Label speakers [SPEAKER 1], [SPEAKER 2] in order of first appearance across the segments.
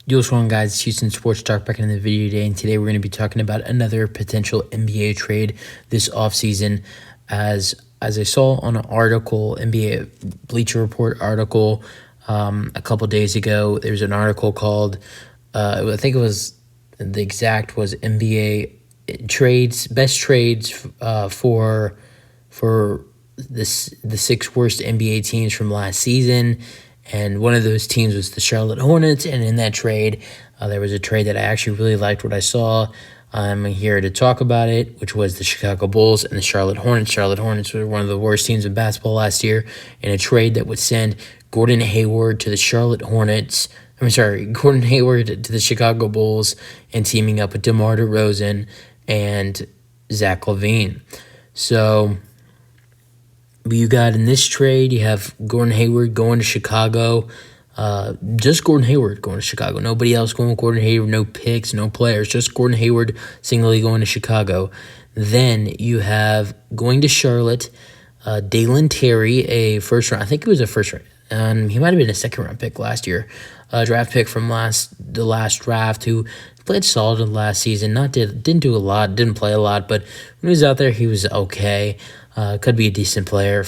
[SPEAKER 1] Yo, what's going on, guys? It's Houston Sports Talk back in the video today, and today we're going to be talking about another potential NBA trade this offseason. As I saw on an article, NBA Bleacher Report article, a couple days ago, there's an article called, I think it was, the exact was NBA trades, best trades for the six worst NBA teams from last season. And one of those teams was the Charlotte Hornets. And in that trade, there was a trade that I actually really liked what I saw. I'm here to talk about it, which was the Chicago Bulls and the Charlotte Hornets. Charlotte Hornets were one of the worst teams in basketball last year, in a trade that would send Gordon Hayward to the Charlotte Hornets. Gordon Hayward to the Chicago Bulls, and teaming up with DeMar DeRozan and Zach LaVine. So you got in this trade, you have Gordon Hayward going to Chicago. Just Gordon Hayward going to Chicago. Nobody else going with Gordon Hayward. No picks, no players. Just Gordon Hayward singly going to Chicago. Then you have going to Charlotte, Dalen Terry, a first round. I think it was a first round. He might have been a second round pick last year. Draft pick from the last draft, who played solid in the last season. Didn't do a lot, didn't play a lot, but when he was out there, he was okay. Could be a decent player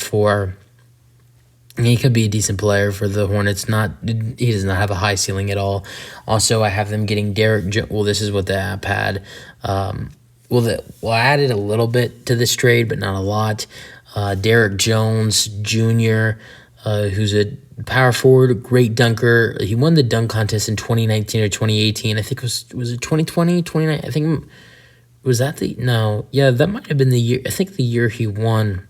[SPEAKER 1] he could be a decent player for the Hornets. He does not have a high ceiling at all. Also, I have them getting this is what the app had. I added a little bit to this trade, but not a lot. Derek Jones Jr., who's a power forward, great dunker. He won the dunk contest in 2019 or 2018. I think was it 2020, 2019? I think, was that that might have been the year. I think the year he won.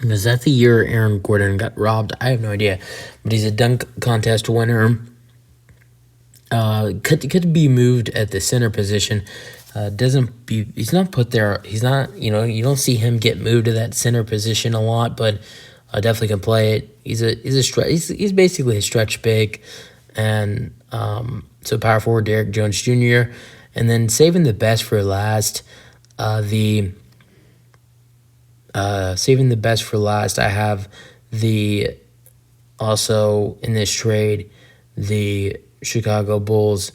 [SPEAKER 1] Was that the year Aaron Gordon got robbed? I have no idea. But he's a dunk contest winner. Could be moved at the center position. He's not put there. He's not, you don't see him get moved to that center position a lot, but definitely can play it. He's basically a stretch big. And so power forward Derek Jones Jr. And then saving the best for last, I have also in this trade, the Chicago Bulls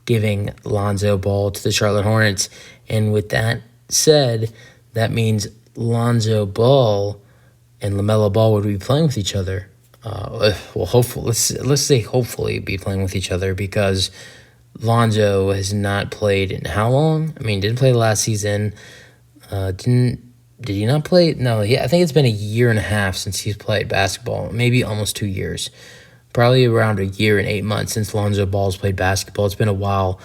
[SPEAKER 1] giving Lonzo Ball to the Charlotte Hornets. And with that said, that means Lonzo Ball and LaMelo Ball would be playing with each other. Hopefully, let's say hopefully be playing with each other, because Lonzo has not played in how long? I mean, didn't play last season. Did he not play? No, I think it's been a year and a half since he's played basketball. Maybe almost 2 years. Probably around a year and 8 months since Lonzo Ball's played basketball. It's been a while.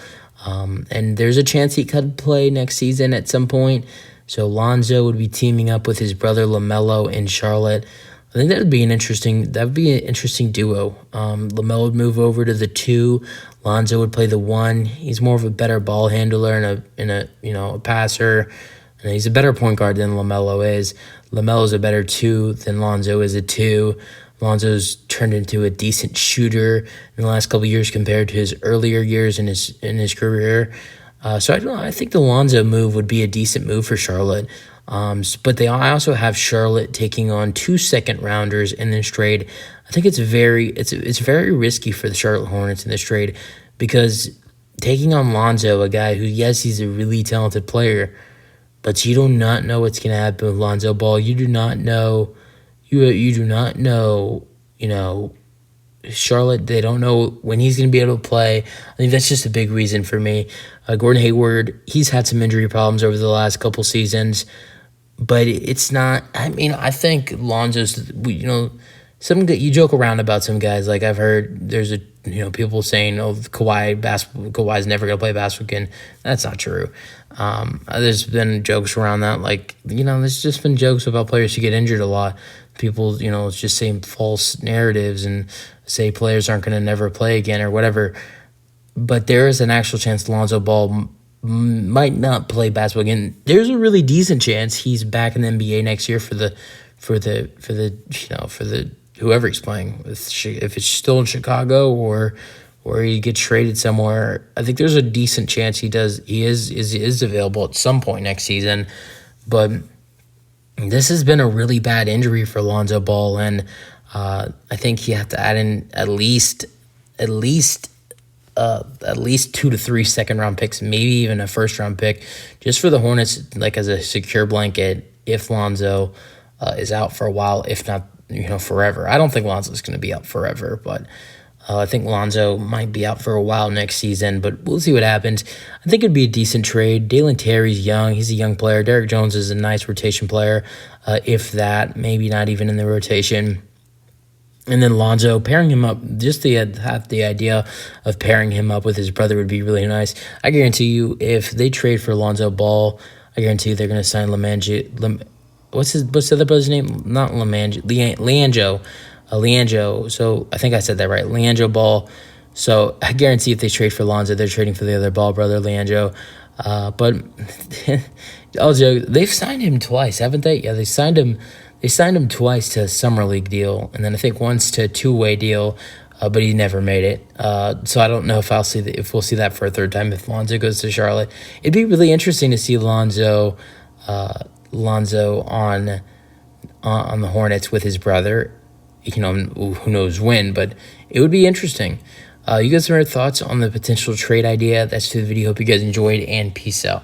[SPEAKER 1] And there's a chance he could play next season at some point. So Lonzo would be teaming up with his brother LaMelo in Charlotte. I think that would be an interesting duo. LaMelo would move over to the 2. Lonzo would play the 1. He's more of a better ball handler and a passer. And he's a better point guard than LaMelo is. LaMelo's a better 2 than Lonzo is a 2. Lonzo's turned into a decent shooter in the last couple of years compared to his earlier years in his career. So I think the Lonzo move would be a decent move for Charlotte. But I also have Charlotte taking on 2 second-rounders in this trade. I think it's very risky for the Charlotte Hornets in this trade, because taking on Lonzo, a guy who, yes, he's a really talented player, but you do not know what's going to happen with Lonzo Ball. You do not know. You do not know. Charlotte, they don't know when he's going to be able to play. I think that's just a big reason for me. Gordon Hayward, he's had some injury problems over the last couple seasons, but it's not. I mean, I think Lonzo's. You joke around about some guys. Like, I've heard there's people saying, "Oh, Kawhi's never gonna play basketball again." That's not true. There's been jokes around that. There's just been jokes about players who get injured a lot. People, just saying false narratives and say players aren't going to never play again or whatever. But there is an actual chance Lonzo Ball might not play basketball again. There's a really decent chance he's back in the NBA next year for the whoever he's playing. If it's still in Chicago or he gets traded somewhere, I think there's a decent chance he is available at some point next season. But this has been a really bad injury for Lonzo Ball, and I think you have to add in at least at least 2 to 3 second-round picks, maybe even a first-round pick, just for the Hornets, like as a secure blanket if Lonzo is out for a while, if not, forever. I don't think Lonzo's going to be out forever, but I think Lonzo might be out for a while next season, but we'll see what happens. I think it'd be a decent trade. Dalen Terry's young. He's a young player. Derrick Jones is a nice rotation player, if that, maybe not even in the rotation. And then Lonzo, pairing him up, just the idea of pairing him up with his brother would be really nice. I guarantee you, if they trade for Lonzo Ball, I guarantee you they're going to sign what's the other brother's name? Not Leandro. So I think I said that right. Leandro Ball. So I guarantee if they trade for Lonzo, they're trading for the other Ball brother, Leandro. But also, they've signed him twice, haven't they? Yeah, they signed him. They signed him twice to a summer league deal, and then I think once to a two-way deal, but he never made it. So I don't know if we'll see that for a third time if Lonzo goes to Charlotte. It'd be really interesting to see Lonzo on the Hornets with his brother. Who knows when, but it would be interesting. You guys have any thoughts on the potential trade idea? That's to the video. Hope you guys enjoyed, and peace out.